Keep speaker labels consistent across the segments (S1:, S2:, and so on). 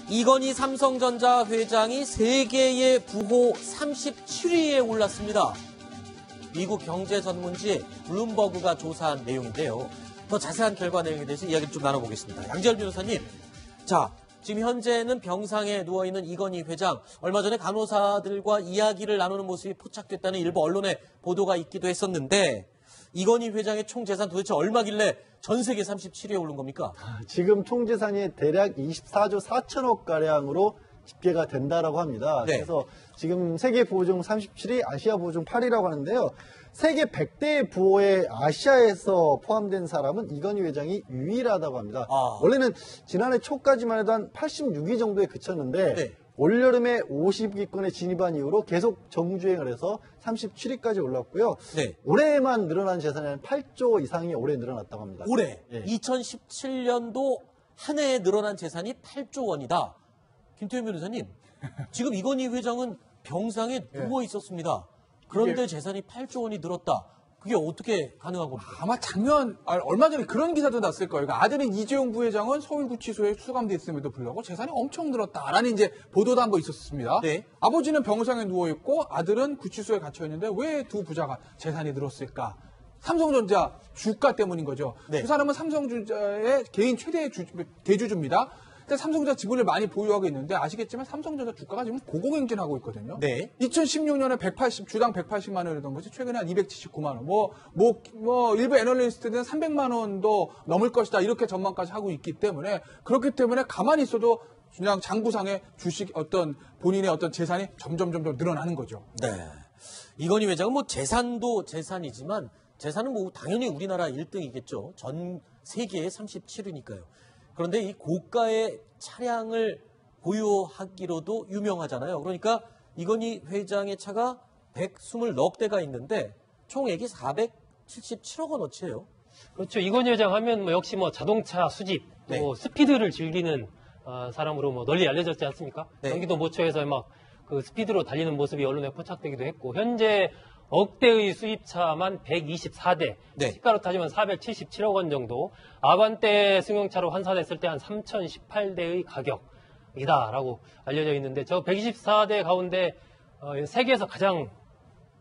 S1: 이건희 삼성전자 회장이 세계의 부호 37위에 올랐습니다. 미국 경제 전문지 블룸버그가 조사한 내용인데요. 더 자세한 결과 내용에 대해서 이야기를 좀 나눠보겠습니다. 양지열 변호사님, 자, 지금 현재는 병상에 누워있는 이건희 회장, 얼마 전에 간호사들과 이야기를 나누는 모습이 포착됐다는 일부 언론의 보도가 있기도 했었는데, 이건희 회장의 총 재산 도대체 얼마길래 전 세계 37위에 오른 겁니까?
S2: 지금 총 재산이 대략 24조 4천억 가량으로 집계가 된다라고 합니다.
S1: 네.
S2: 그래서 지금 세계 부호 중 37위, 아시아 부호 중 8위라고 하는데요. 세계 100대 부호에 아시아에서 포함된 사람은 이건희 회장이 유일하다고 합니다. 원래는 지난해 초까지만 해도 한 86위 정도에 그쳤는데
S1: 네.
S2: 올여름에 50위권에 진입한 이후로 계속 정주행을 해서 37위까지 올랐고요.
S1: 네.
S2: 올해만 늘어난 재산이 한 8조 이상이 올해 늘어났다고 합니다.
S1: 올해
S2: 예.
S1: 2017년도 한 해에 늘어난 재산이 8조 원이다. 김태현 변호사님, 지금 이건희 회장은 병상에 누워 있었습니다. 그런데 재산이 8조 원이 늘었다. 그게 어떻게 가능한 겁니까?
S3: 아마 얼마 전에 그런 기사도 났을 거예요. 그러니까 아들인 이재용 부회장은 서울구치소에 수감돼 있음에도 불구하고 재산이 엄청 늘었다라는 이제 보도도 한번 있었습니다.
S1: 네.
S3: 아버지는 병상에 누워 있고 아들은 구치소에 갇혀 있는데 왜 두 부자가 재산이 늘었을까? 삼성전자 주가 때문인 거죠.
S1: 네.
S3: 두 사람은 삼성전자의 개인 최대 대주주입니다. 근데 삼성전자 지분을 많이 보유하고 있는데 아시겠지만 삼성전자 주가가 지금 고공행진하고 있거든요.
S1: 네.
S3: 2016년에 주당 180만 원이던 것이 최근에 한 279만 원. 일부 애널리스트들은 300만 원도 넘을 것이다. 이렇게 전망까지 하고 있기 때문에 그렇기 때문에 가만히 있어도 그냥 장부상의 주식 본인의 재산이 점점 늘어나는 거죠.
S1: 네. 이건희 회장은 뭐 재산도 재산이지만 재산은 뭐 당연히 우리나라 1등이겠죠. 전 세계의 37위니까요. 그런데 이 고가의 차량을 보유하기로도 유명하잖아요. 그러니까 이건희 회장의 차가 120넉 대가 있는데 총액이 477억 원어치예요.
S4: 그렇죠. 이건희 회장 하면 역시 자동차 수집, 또
S1: 네.
S4: 스피드를 즐기는 사람으로 널리 알려졌지 않습니까?
S1: 네.
S4: 경기도 모처에서 그 스피드로 달리는 모습이 언론에 포착되기도 했고, 현재 억대의 수입차만 124대,
S1: 네.
S4: 시가로 따지면 477억 원 정도, 아반떼 승용차로 환산했을 때 한 3018대의 가격이다라고 알려져 있는데, 저 124대 가운데 세계에서 가장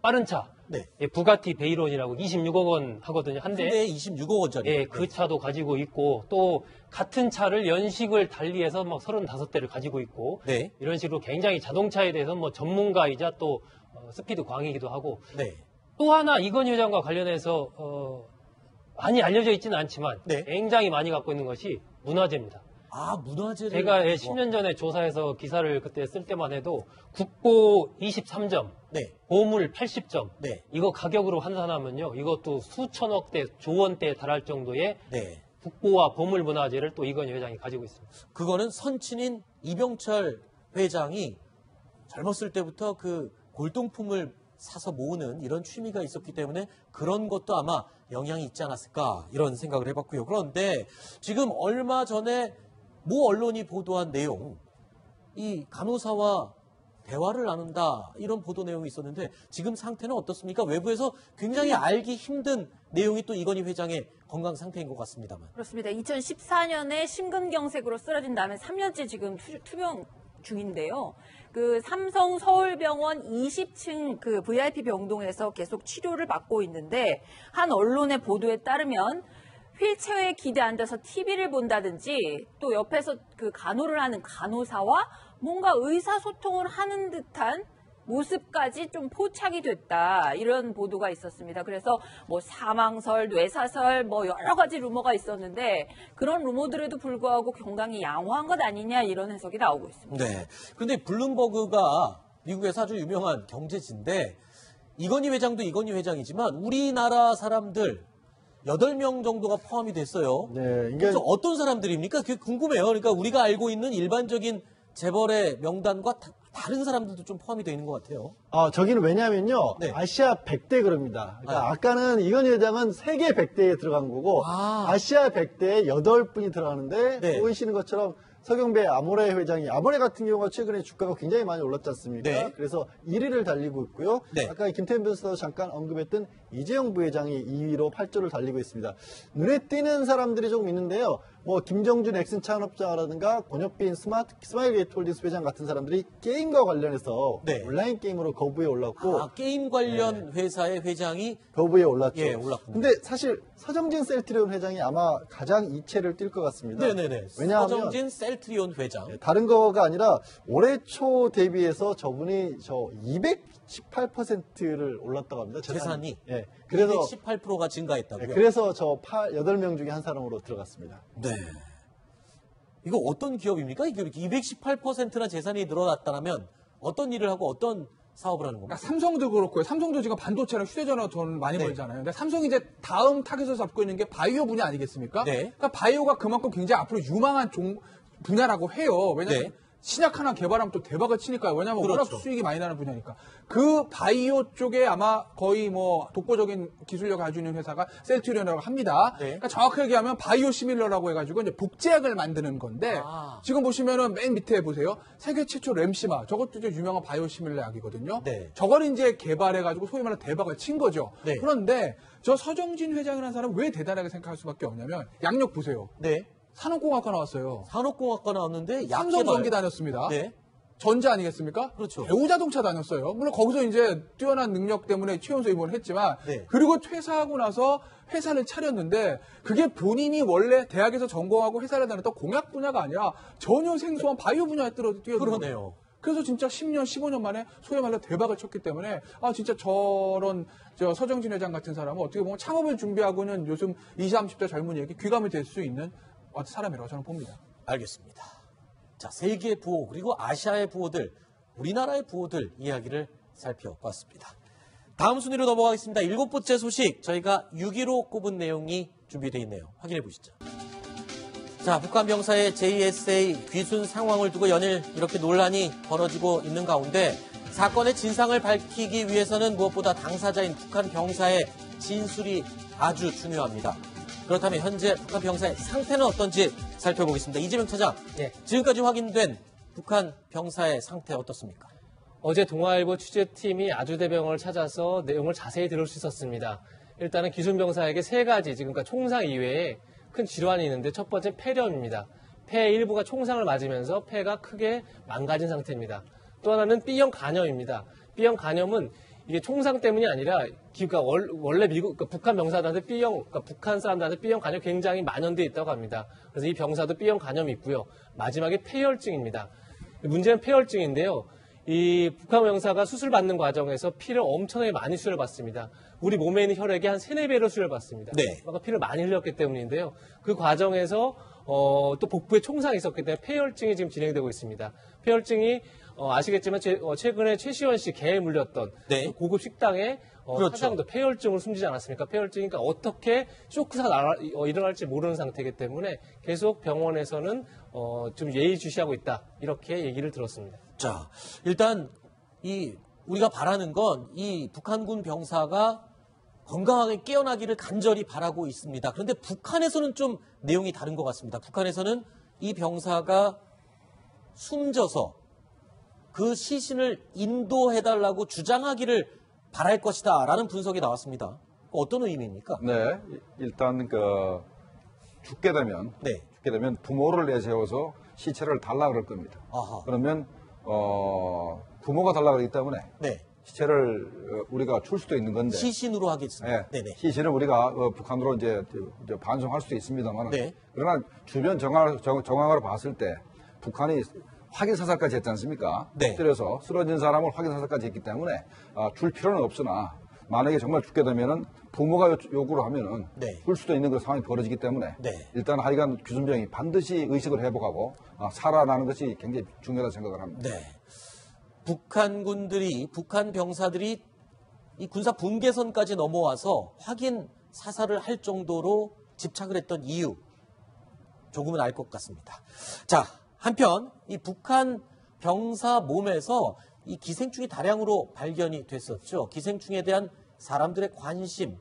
S4: 빠른 차,
S1: 네.
S4: 부가티 베이론이라고 26억 원 하거든요. 한 대.
S1: 26억 원짜리.
S4: 예, 그 차도 가지고 있고, 또 같은 차를 연식을 달리해서 35대를 가지고 있고,
S1: 네.
S4: 이런 식으로 굉장히 자동차에 대해서 전문가이자 또 스피드 광이기도 하고,
S1: 네.
S4: 또 하나 이건희 회장과 관련해서 많이 알려져 있지는 않지만
S1: 네.
S4: 굉장히 많이 갖고 있는 것이 문화재입니다.
S1: 문화재를.
S4: 제가 10년 전에 조사해서 기사를 그때 쓸 때만 해도 국보 23점,
S1: 네.
S4: 보물 80점,
S1: 네.
S4: 이거 가격으로 환산하면요, 이것도 수천억대, 조원대에 달할 정도의
S1: 네.
S4: 국보와 보물 문화재를 또 이건희 회장이 가지고 있습니다.
S1: 그거는 선친인 이병철 회장이 젊었을 때부터 그 골동품을 사서 모으는 이런 취미가 있었기 때문에 그런 것도 아마 영향이 있지 않았을까 이런 생각을 해봤고요. 그런데 지금 얼마 전에 모 언론이 보도한 내용, 이 간호사와 대화를 나눈다 이런 보도 내용이 있었는데 지금 상태는 어떻습니까? 외부에서 굉장히 알기 힘든 내용이 또 이건희 회장의 건강 상태인 것 같습니다만.
S5: 그렇습니다. 2014년에 심근경색으로 쓰러진 다음에 3년째 지금 투병 중인데요. 그 삼성 서울병원 20층 그 VIP 병동에서 계속 치료를 받고 있는데, 한 언론의 보도에 따르면 휠체어에 기대 앉아서 TV를 본다든지 또 옆에서 그 간호를 하는 간호사와 뭔가 의사소통을 하는 듯한 모습까지 좀 포착이 됐다, 이런 보도가 있었습니다. 그래서 사망설, 뇌사설 여러 가지 루머가 있었는데, 그런 루머들에도 불구하고 건강이 양호한 것 아니냐, 이런 해석이 나오고 있습니다.
S1: 네. 그런데 블룸버그가 미국에서 아주 유명한 경제지인데, 이건희 회장도 이건희 회장이지만 우리나라 사람들 8명 정도가 포함이 됐어요.
S2: 네,
S1: 그래서 어떤 사람들입니까? 그게 궁금해요. 그러니까 우리가 알고 있는 일반적인 재벌의 명단과 다른 사람들도 좀 포함이 되어 있는 것 같아요.
S2: 저기는 왜냐면요.
S1: 네.
S2: 아시아 100대 그룹입니다. 그러니까 아까는 이건희 회장은 세계 100대에 들어간 거고 아시아 100대에 8분이 들어가는데
S1: 네.
S2: 보이시는 것처럼 서경배 아모레 회장이 아모레 같은 경우가 최근에 주가가 굉장히 많이 올랐지 않습니까?
S1: 네.
S2: 그래서 1위를 달리고 있고요.
S1: 네.
S2: 아까 김태현 변호사도 잠깐 언급했던 이재용 부회장이 2위로 8조를 달리고 있습니다. 눈에 띄는 사람들이 조금 있는데요. 뭐 김정준 엑슨 창업자라든가 권혁빈 스마일 게이트홀딩스 회장 같은 사람들이 게임과 관련해서
S1: 네.
S2: 온라인 게임으로 거부에 올랐고
S1: 게임 관련 회사의 회장이
S2: 거부에 올랐죠.
S1: 예, 올랐군요.
S2: 근데 사실 서정진 셀트리온 회장이 아마 가장 이채를 뛸 것 같습니다.
S1: 네네네.
S2: 왜냐하면
S1: 서정진 셀트리온 회장.
S2: 다른 거가 아니라 올해 초 대비해서 저분이 218%를 올랐다고 합니다.
S1: 재산이.
S2: 예. 그래서
S1: 218%가 증가했다고요.
S2: 그래서 8명 중에 한 사람으로 들어갔습니다.
S1: 네. 이거 어떤 기업입니까? 이게 이렇게 218%나 재산이 늘어났다면 어떤 일을 하고 어떤 사업을 하는 겁니까?
S3: 그러니까 삼성도 그렇고요. 삼성도 지금 반도체랑 휴대전화 돈 많이
S1: 네.
S3: 벌잖아요. 근데 삼성이 이제 다음 타겟을 잡고 있는 게 바이오 분야 아니겠습니까?
S1: 네.
S3: 그러니까 바이오가 그만큼 굉장히 앞으로 유망한 분야라고 해요. 왜냐하면
S1: 네.
S3: 신약 하나 개발하면 또 대박을 치니까요. 왜냐하면 워낙
S1: 그렇죠.
S3: 수익이 많이 나는 분야니까. 그 바이오 쪽에 아마 거의 뭐 독보적인 기술력을 가지고 있는 회사가 셀트리온이라고 합니다.
S1: 네.
S3: 그러니까 정확하게 얘기하면 바이오 시밀러라고 해가지고 이제 복제약을 만드는 건데 지금 보시면은 맨 밑에 보세요. 세계 최초 램시마. 저것도 이제 유명한 바이오 시밀러 약이거든요.
S1: 네.
S3: 저걸 이제 개발해가지고 소위 말해 대박을 친 거죠.
S1: 네.
S3: 그런데 저 서정진 회장이라는 사람은 왜 대단하게 생각할 수밖에 없냐면 양력 보세요.
S1: 네.
S3: 산업공학과 나왔어요.
S1: 산업공학과 나왔는데 약
S3: 삼성전기
S1: 개발.
S3: 다녔습니다.
S1: 네.
S3: 전자 아니겠습니까?
S1: 그렇죠.
S3: 대우자동차 다녔어요. 물론 거기서 이제 뛰어난 능력 때문에 최연소 입원을 했지만
S1: 네.
S3: 그리고 퇴사하고 나서 회사를 차렸는데 그게 본인이 원래 대학에서 전공하고 회사를 다녔던 공학 분야가 아니라 전혀 생소한 바이오 분야에 뛰어든
S1: 그러네요.
S3: 그래서 진짜 10년, 15년 만에 소위 말로 대박을 쳤기 때문에 진짜 저런 서정진 회장 같은 사람은 어떻게 보면 창업을 준비하고는 요즘 20, 30대 젊은이에게 귀감이 될 수 있는 사람이라고 저는 봅니다.
S1: 알겠습니다. 자, 세계 부호 그리고 아시아의 부호들, 우리나라의 부호들 이야기를 살펴봤습니다. 다음 순위로 넘어가겠습니다. 7번째 소식 저희가 6위로 꼽은 내용이 준비되어 있네요. 확인해 보시죠. 자, 북한 병사의 JSA 귀순 상황을 두고 연일 이렇게 논란이 벌어지고 있는 가운데 사건의 진상을 밝히기 위해서는 무엇보다 당사자인 북한 병사의 진술이 아주 중요합니다. 그렇다면 현재 북한 병사의 상태는 어떤지 살펴보겠습니다. 이재명 차장,
S4: 예.
S1: 지금까지 확인된 북한 병사의 상태 어떻습니까?
S4: 어제 동아일보 취재팀이 아주대병원을 찾아서 내용을 자세히 들을 수 있었습니다. 일단은 기순병사에게 3가지, 그러니까 총상 이외에 큰 질환이 있는데 첫 번째 폐렴입니다. 폐 일부가 총상을 맞으면서 폐가 크게 망가진 상태입니다. 또 하나는 B형 간염입니다. B형 간염은 이게 총상 때문이 아니라 그러니까 원래 북한 병사들한테 그러니까 북한 사람들한테 B형 간염 굉장히 만연돼 있다고 합니다. 그래서 이 병사도 B형 간염이 있고요. 마지막에 폐혈증입니다. 문제는 폐혈증인데요. 이 북한 병사가 수술 받는 과정에서 피를 엄청나게 많이 수혈을 받습니다. 우리 몸에 있는 혈액이 한 3-4배로 수혈을 받습니다.
S1: 네.
S4: 그러니까 피를 많이 흘렸기 때문인데요. 그 과정에서 또 복부에 총상이 있었기 때문에 폐혈증이 지금 진행되고 있습니다. 폐혈증이 아시겠지만 최근에 최시원 씨 개에 물렸던
S1: 네.
S4: 그 고급 식당에
S1: 그렇죠.
S4: 사장도 폐혈증으로 숨지지 않았습니까? 폐혈증이니까 어떻게 쇼크가 일어날지 모르는 상태이기 때문에 계속 병원에서는 좀 예의주시하고 있다 이렇게 얘기를 들었습니다.
S1: 자, 일단 우리가 바라는 건 이 북한군 병사가 건강하게 깨어나기를 간절히 바라고 있습니다. 그런데 북한에서는 좀 내용이 다른 것 같습니다. 북한에서는 이 병사가 숨져서 그 시신을 인도해달라고 주장하기를 바랄 것이다라는 분석이 나왔습니다. 어떤 의미입니까?
S6: 네, 일단 죽게 되면 부모를 내세워서 시체를 달라 그럴 겁니다.
S1: 아하.
S6: 그러면 부모가 달라 그러기 때문에
S1: 네.
S6: 시체를 우리가 줄 수도 있는 건데
S1: 시신으로 하겠습니다.
S6: 네,
S1: 네네.
S6: 시신은 우리가 북한으로 이제 반송할 수도 있습니다만
S1: 네.
S6: 그러나 주변 정황으로 봤을 때 북한이 확인 사살까지 했지 않습니까?
S1: 네.
S6: 엎드려서 쓰러진 사람을 확인 사살까지 했기 때문에 줄 필요는 없으나 만약에 정말 죽게 되면은 부모가 요구를 하면은
S1: 네.
S6: 줄 수도 있는 그런 상황이 벌어지기 때문에
S1: 네.
S6: 일단 하여간 규순병이 반드시 의식을 회복하고 살아나는 것이 굉장히 중요하다고 생각을 합니다.
S1: 네. 북한 병사들이 이 군사 분계선까지 넘어와서 확인 사살을 할 정도로 집착을 했던 이유 조금은 알 것 같습니다. 자, 한편 이 북한 병사 몸에서 이 기생충이 다량으로 발견이 됐었죠. 기생충에 대한 사람들의 관심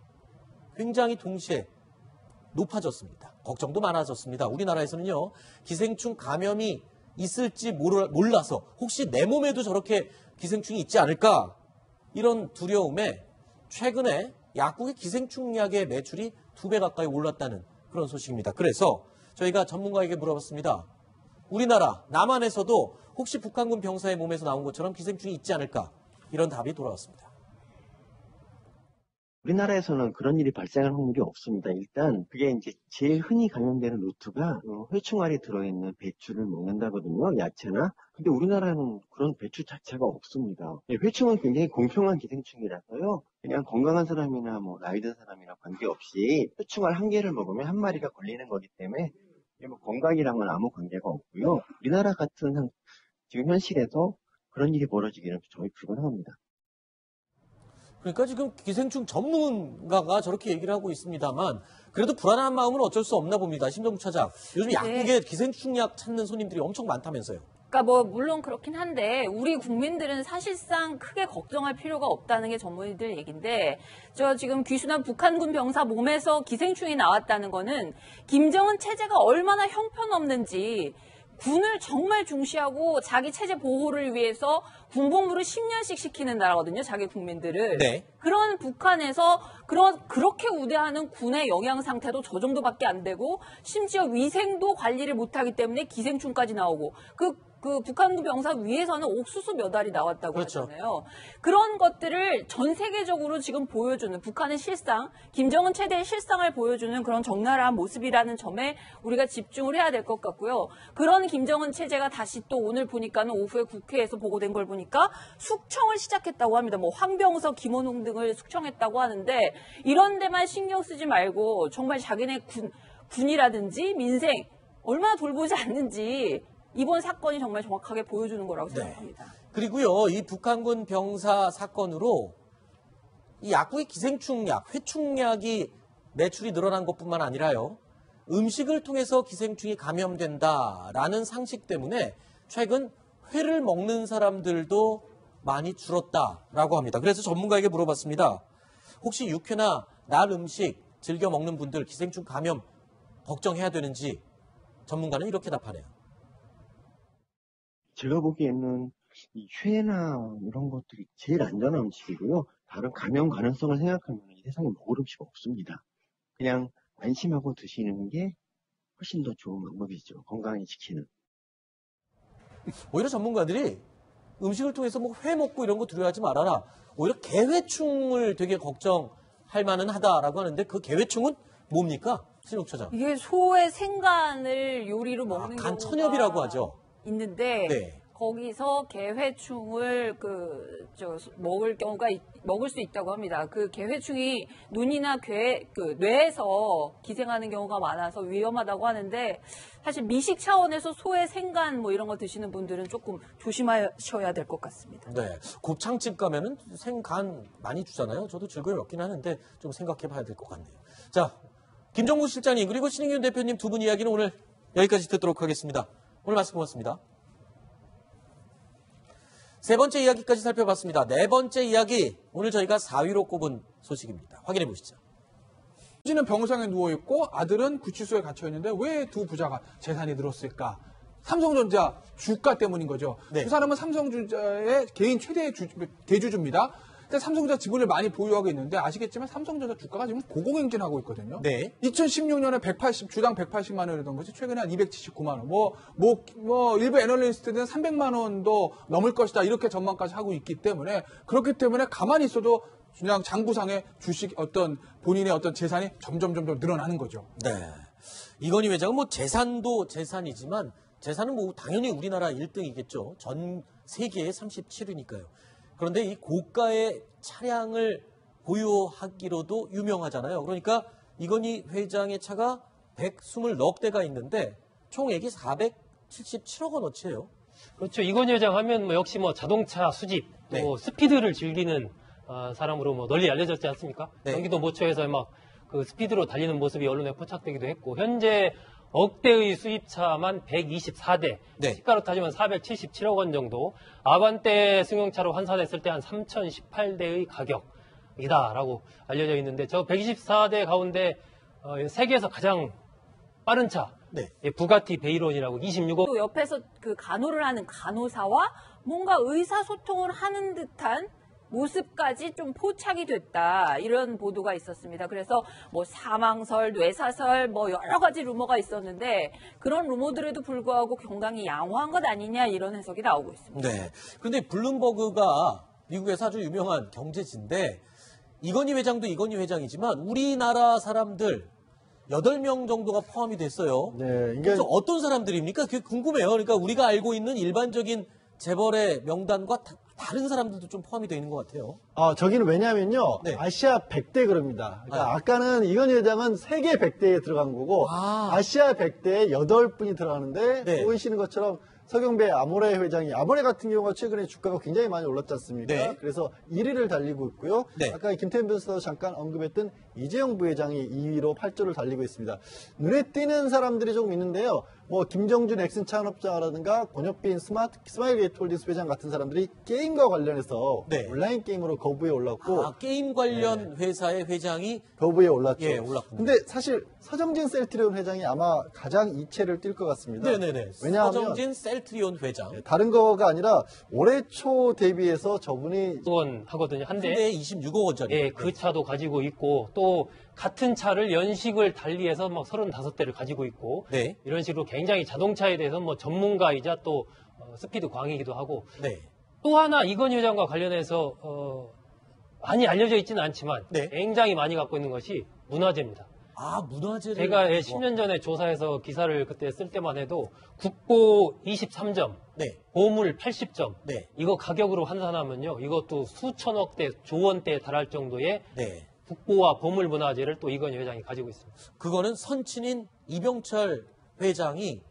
S1: 굉장히 동시에 높아졌습니다. 걱정도 많아졌습니다. 우리나라에서는요, 기생충 감염이 있을지 몰라서 혹시 내 몸에도 저렇게 기생충이 있지 않을까? 이런 두려움에 최근에 약국의 기생충 약의 매출이 2배 가까이 올랐다는 그런 소식입니다. 그래서 저희가 전문가에게 물어봤습니다. 우리나라 남한에서도 혹시 북한군 병사의 몸에서 나온 것처럼 기생충이 있지 않을까? 이런 답이 돌아왔습니다.
S7: 우리나라에서는 그런 일이 발생할 확률이 없습니다. 일단 그게 이제 제일 흔히 감염되는 루트가 회충알이 들어있는 배추를 먹는다거든요. 야채나. 근데 우리나라는 그런 배추 자체가 없습니다. 회충은 굉장히 공평한 기생충이라서요. 그냥 건강한 사람이나 뭐 나이 든 사람이나 관계없이 회충알 한 개를 먹으면 한 마리가 걸리는 거기 때문에 뭐 건강이랑은 아무 관계가 없고요. 우리나라 같은 지금 현실에서 그런 일이 벌어지기는 거의 불가능합니다.
S1: 그러니까 지금 기생충 전문가가 저렇게 얘기를 하고 있습니다만 그래도 불안한 마음은 어쩔 수 없나 봅니다. 심정부 차장. 요즘 약국에 기생충 약 찾는 손님들이 엄청 많다면서요.
S5: 그러니까 뭐 물론 그렇긴 한데 우리 국민들은 사실상 크게 걱정할 필요가 없다는 게 전문의들 얘기인데 저 지금 귀순한 북한군 병사 몸에서 기생충이 나왔다는 거는 김정은 체제가 얼마나 형편없는지 군을 정말 중시하고 자기 체제 보호를 위해서 군복무를 10년씩 시키는 나라거든요. 자기 국민들을.
S1: 네.
S5: 그런 북한에서 그렇게 우대하는 군의 영양 상태도 저 정도밖에 안 되고 심지어 위생도 관리를 못하기 때문에 기생충까지 나오고 그 북한군 병사 위에서는 옥수수 몇 알이 나왔다고
S1: 그렇죠.
S5: 하잖아요. 그런 것들을 전 세계적으로 지금 보여주는 북한의 실상, 김정은 체제의 실상을 보여주는 그런 적나라한 모습이라는 점에 우리가 집중을 해야 될 것 같고요. 그런 김정은 체제가 다시 또 오늘 보니까는 오후에 국회에서 보고된 걸 보니까 숙청을 시작했다고 합니다. 뭐 황병서, 김원웅 등을 숙청했다고 하는데 이런 데만 신경 쓰지 말고 정말 자기네 군이라든지 민생 얼마나 돌보지 않는지 이번 사건이 정말 정확하게 보여주는 거라고 생각합니다.
S1: 네. 그리고요, 이 북한군 병사 사건으로 이 약국의 기생충약, 회충약이 매출이 늘어난 것뿐만 아니라요, 음식을 통해서 기생충이 감염된다라는 상식 때문에 최근 회를 먹는 사람들도 많이 줄었다라고 합니다. 그래서 전문가에게 물어봤습니다. 혹시 육회나 날 음식 즐겨 먹는 분들 기생충 감염 걱정해야 되는지 전문가는 이렇게 답하네요.
S7: 제가 보기에는 이 회나 이런 것들이 제일 안전한 음식이고요. 다른 감염 가능성을 생각하면 이 세상에 먹을 음식 없습니다. 그냥 안심하고 드시는 게 훨씬 더 좋은 방법이죠. 건강히 지키는.
S1: 오히려 전문가들이 음식을 통해서 뭐 회 먹고 이런 거 두려워하지 말아라. 오히려 개회충을 되게 걱정할 만은 하다라고 하는데 그 개회충은 뭡니까? 신욱 처장.
S5: 이게 소의 생간을 요리로 먹는
S1: 간
S5: 경우가
S1: 천엽이라고 하죠.
S5: 있는데
S1: 네.
S5: 거기서 개회충을 먹을 수 있다고 합니다. 그 개회충이 눈이나 뇌에서 기생하는 경우가 많아서 위험하다고 하는데 사실 미식 차원에서 소의 생간 뭐 이런 거 드시는 분들은 조금 조심하셔야 될 것 같습니다.
S1: 네. 곱창집 가면은 생간 많이 주잖아요. 저도 즐거이 먹긴 하는데 좀 생각해 봐야 될 것 같네요. 자, 김정국 실장님 그리고 신인균 대표님 두 분 이야기는 오늘 여기까지 듣도록 하겠습니다. 오늘 말씀 고맙습니다. 세 번째 이야기까지 살펴봤습니다. 네 번째 이야기, 오늘 저희가 4위로 꼽은 소식입니다. 확인해 보시죠.
S3: 아버지는 병상에 누워있고 아들은 구치소에 갇혀있는데 왜 두 부자가 재산이 늘었을까? 삼성전자 주가 때문인 거죠.
S1: 네.
S3: 두 사람은 삼성전자의 개인 최대 대주주입니다. 근데 삼성전자 지분을 많이 보유하고 있는데 아시겠지만 삼성전자 주가가 지금 고공행진하고 있거든요.
S1: 네.
S3: 2016년에 주당 180만 원이던 것이 최근에 한 279만 원. 일부 애널리스트들은 300만 원도 넘을 것이다. 이렇게 전망까지 하고 있기 때문에 그렇기 때문에 가만히 있어도 그냥 장부상의 주식 본인의 어떤 재산이 점점 늘어나는 거죠.
S1: 네. 이건희 회장은 뭐 재산도 재산이지만 재산은 뭐 당연히 우리나라 1등이겠죠. 전 세계의 37위니까요. 그런데 이 고가의 차량을 보유하기로도 유명하잖아요. 그러니까 이건희 회장의 차가 120넉 대가 있는데 총액이 477억 원어치예요.
S4: 그렇죠. 이건희 회장 하면 역시 자동차 수집, 또
S1: 네.
S4: 스피드를 즐기는 사람으로 널리 알려졌지 않습니까?
S1: 네.
S4: 경기도 모처에서 그 스피드로 달리는 모습이 언론에 포착되기도 했고, 현재 억대의 수입차만 124대,
S1: 네.
S4: 시가로 따지면 477억 원 정도, 아반떼 승용차로 환산했을 때 한 3018대의 가격이다라고 알려져 있는데, 저 124대 가운데 세계에서 가장 빠른 차,
S1: 네.
S4: 부가티 베이론이라고 26억.
S5: 또 옆에서 그 간호를 하는 간호사와 뭔가 의사소통을 하는 듯한 모습까지 좀 포착이 됐다, 이런 보도가 있었습니다. 그래서 뭐 사망설, 뇌사설 뭐 여러 가지 루머가 있었는데, 그런 루머들에도 불구하고 건강이 양호한 것 아니냐, 이런 해석이 나오고 있습니다.
S1: 네. 그런데 블룸버그가 미국에서 아주 유명한 경제지인데, 이건희 회장도 이건희 회장이지만 우리나라 사람들 8명 정도가 포함이 됐어요.
S2: 네, 이게
S1: 그래서 어떤 사람들입니까? 그게 궁금해요. 그러니까 우리가 알고 있는 일반적인 재벌의 명단과 다른 사람들도 좀 포함이 되어 있는 것 같아요.
S2: 저기는 왜냐면요.
S1: 네.
S2: 아시아 100대 그럽니다. 그러니까 아까는 이건희 회장은 세계 100대에 들어간 거고, 아시아 100대에 8분이 들어가는데,
S1: 네.
S2: 보이시는 것처럼 서경배 아모레 회장이, 아모레 같은 경우가 최근에 주가가 굉장히 많이 올랐지 않습니까?
S1: 네.
S2: 그래서 1위를 달리고 있고요.
S1: 네.
S2: 아까 김태현 변호사도 잠깐 언급했던 이재용 부회장이 2위로 8조를 달리고 있습니다. 눈에 띄는 사람들이 조금 있는데요. 뭐 김정준 엑슨 창업자라든가 권혁빈 스마일 게이트홀딩스 회장 같은 사람들이 게임과 관련해서
S1: 네.
S2: 온라인 게임으로 거부에 올랐고,
S1: 게임 관련 회사의 회장이
S2: 거부에 올랐죠.
S1: 예, 올랐군요.
S2: 근데 사실 서정진 셀트리온 회장이 아마 가장 이채를 뛸 것 같습니다.
S1: 네네네.
S2: 왜냐하면
S1: 서정진 셀트리온 회장.
S2: 다른 거가 아니라 올해 초 대비해서 저분이
S4: 원 하거든요. 한 대.
S1: 한 대에 26억 원짜리.
S4: 예, 그 차도 가지고 있고, 또 같은 차를 연식을 달리해서 막 35대를 가지고 있고,
S1: 네.
S4: 이런 식으로 굉장히 자동차에 대해서 뭐 전문가이자 또 스피드 광이기도 하고,
S1: 네.
S4: 또 하나 이건희 회장과 관련해서 많이 알려져 있지는 않지만
S1: 네.
S4: 굉장히 많이 갖고 있는 것이 문화재입니다.
S1: 문화재를.
S4: 제가 10년 전에 조사해서 기사를 그때 쓸 때만 해도 국보 23점,
S1: 네.
S4: 보물 80점,
S1: 네.
S4: 이거 가격으로 환산하면요, 이것도 수천억대, 조원대에 달할 정도의
S1: 네.
S4: 국보와 보물 문화재를 또 이건희 회장이 가지고 있습니다.
S1: 그거는 선친인 이병철 회장이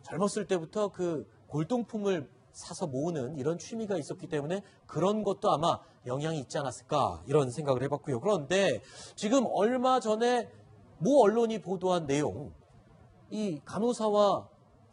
S1: 젊었을 때부터 그 골동품을 사서 모으는 이런 취미가 있었기 때문에 그런 것도 아마 영향이 있지 않았을까, 이런 생각을 해봤고요. 그런데 지금 얼마 전에 모 언론이 보도한 내용, 이 간호사와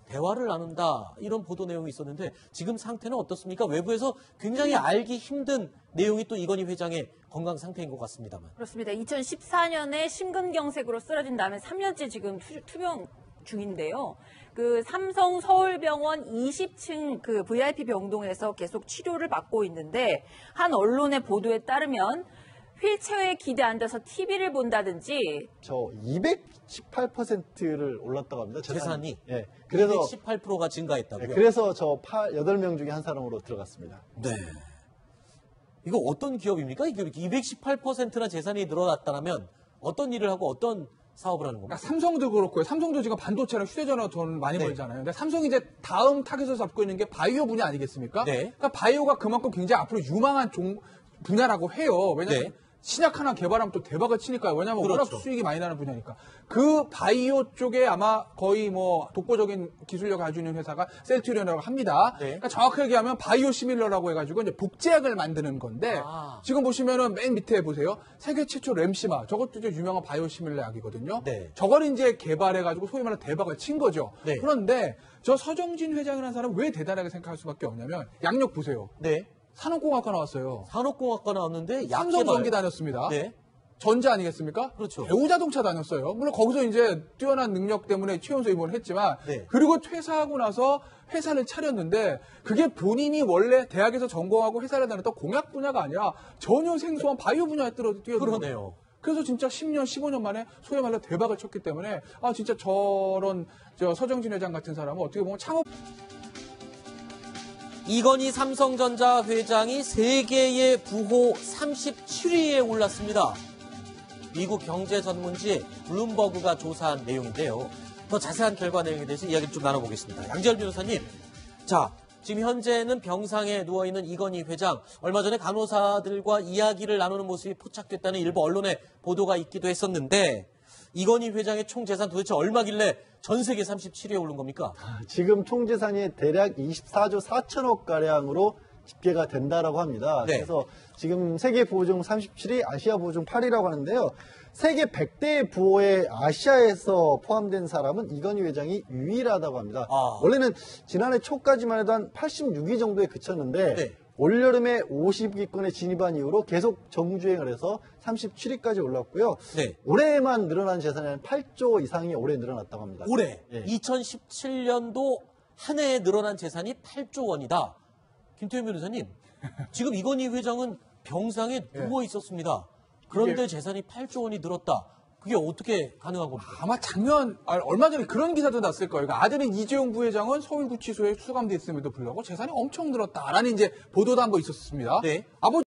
S1: 대화를 나눈다, 이런 보도 내용이 있었는데 지금 상태는 어떻습니까? 외부에서 굉장히 알기 힘든 내용이 또 이건희 회장의 건강 상태인 것 같습니다만.
S5: 그렇습니다. 2014년에 심근경색으로 쓰러진 다음에 3년째 지금 투병 중인데요. 그 삼성 서울병원 20층 그 VIP 병동에서 계속 치료를 받고 있는데, 한 언론의 보도에 따르면 휠체어에 기대 앉아서 TV를 본다든지,
S2: 저 218%를 올랐다고 합니다.
S1: 재산이.
S2: 예. 그래서
S1: 218%가 증가했다고요?
S2: 그래서 저 8명 중에 한 사람으로 들어갔습니다.
S1: 네. 이거 어떤 기업입니까? 이 기업이 218%나 재산이 늘어났다면 어떤 일을 하고 어떤 사업을 하는 겁니까?
S3: 그러니까 삼성도 그렇고요. 삼성도 지금 반도체랑 휴대전화 돈 많이
S1: 네.
S3: 벌잖아요. 근데 삼성이 이제 다음 타겟을 잡고 있는 게 바이오 분야 아니겠습니까?
S1: 네.
S3: 그러니까 바이오가 그만큼 굉장히 앞으로 유망한 분야라고 해요. 왜냐하면
S1: 네.
S3: 신약 하나 개발하면 또 대박을 치니까요. 왜냐하면
S1: 그렇죠.
S3: 워낙 수익이 많이 나는 분야니까. 그 바이오 쪽에 아마 거의 뭐 독보적인 기술력을 가지고 있는 회사가 셀트리온이라고 합니다.
S1: 네.
S3: 그러니까 정확하게 얘기하면 바이오 시밀러라고 해가지고 이제 복제약을 만드는 건데, 지금 보시면은 맨 밑에 보세요. 세계 최초 램시마, 저것도 이제 유명한 바이오 시밀러 약이거든요.
S1: 네.
S3: 저걸 이제 개발해가지고 소위 말하는 대박을 친 거죠.
S1: 네.
S3: 그런데 저 서정진 회장이라는 사람은 왜 대단하게 생각할 수밖에 없냐면, 양력 보세요.
S1: 네.
S3: 산업공학과 나왔어요.
S1: 산업공학과 나왔는데
S3: 삼성전기 다녔습니다.
S1: 네.
S3: 전자 아니겠습니까?
S1: 그렇죠.
S3: 대우자동차 다녔어요. 물론 거기서 이제 뛰어난 능력 때문에 최연소 입원을 했지만,
S1: 네.
S3: 그리고 퇴사하고 나서 회사를 차렸는데, 그게 본인이 원래 대학에서 전공하고 회사를 다녔던 공약 분야가 아니라 전혀 생소한 바이오 분야에 뛰어들어요.
S1: 그러네요.
S3: 그래서 진짜 10년, 15년 만에 소위 말로 대박을 쳤기 때문에, 진짜 저런 서정진 회장 같은 사람은 어떻게 보면 창업.
S1: 이건희 삼성전자 회장이 세계의 부호 37위에 올랐습니다. 미국 경제 전문지 블룸버그가 조사한 내용인데요. 더 자세한 결과 내용에 대해서 이야기를 좀 나눠보겠습니다. 양지열 변호사님, 자, 지금 현재는 병상에 누워있는 이건희 회장, 얼마 전에 간호사들과 이야기를 나누는 모습이 포착됐다는 일부 언론의 보도가 있기도 했었는데, 이건희 회장의 총 재산 도대체 얼마길래 전 세계 37위에 오른 겁니까?
S2: 지금 총 재산이 대략 24조 4천억 가량으로 집계가 된다라고 합니다.
S1: 네.
S2: 그래서 지금 세계 부호 중 37위, 아시아 부호 중 8위라고 하는데요. 세계 100대 부호에 아시아에서 포함된 사람은 이건희 회장이 유일하다고 합니다. 원래는 지난해 초까지만 해도 한 86위 정도에 그쳤는데
S1: 네.
S2: 올여름에 50위권에 진입한 이후로 계속 정주행을 해서 37위까지 올랐고요.
S1: 네.
S2: 올해만 늘어난 재산이 한 8조 이상이 올해 늘어났다고 합니다.
S1: 올해
S2: 예.
S1: 2017년도 한 해에 늘어난 재산이 8조 원이다. 김태현 변호사님, 지금 이건희 회장은 병상에 누워 있었습니다. 그런데 재산이 8조 원이 늘었다. 그게 어떻게 가능한 겁니까?
S3: 아마 얼마 전에 그런 기사도 났을 거예요. 그러니까 아들인 이재용 부회장은 서울구치소에 수감돼 있음에도 불구하고 재산이 엄청 늘었다라는 이제 보도도 한 번 있었습니다.
S1: 네.
S3: 아버지